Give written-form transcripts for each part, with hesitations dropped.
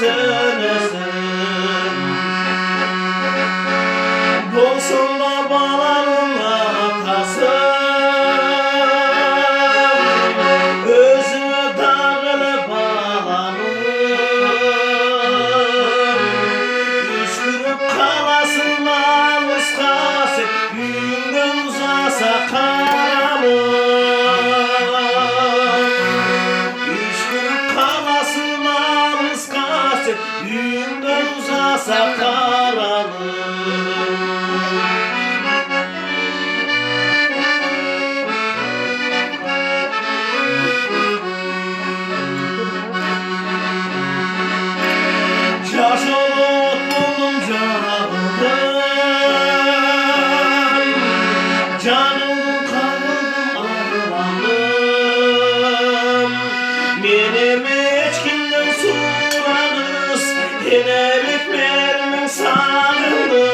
söylesin. Bolsun da balanın atası, özü dağılı balanın. Üşkürüp kalasın namuskası, yünden uzasa karanın. Üşkürüp kalasın namuskası, yünden uzasa karanın. Şaşılıp buldum canımdan, canımın kalbim ağlandım. Benim içkimden sularız, yenelik mermin sağındım.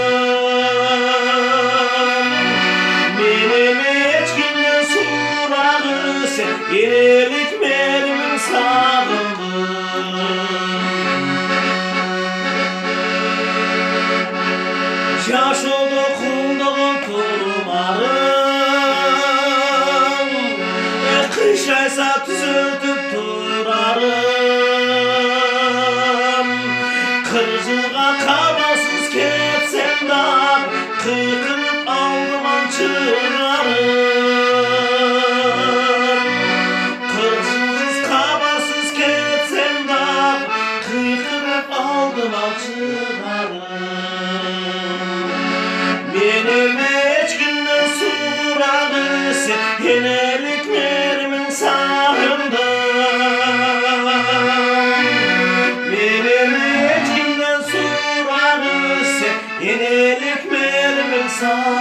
Benim içkimden sularız, yenelik mermin sağındım. Şaşıldı kulduğum turmarım, kış aysa tüzültüp turarım. Kırcılga kabasız ketsem da, kıykırıp aldıman çırarım. Kırcılsız kabasız ketsem da, kıykırıp aldıman çırarım. Benim içkimden suradıysa, yenelik mermin sağımda. Benim içkimden suradıysa, yenelik mermin sağımda.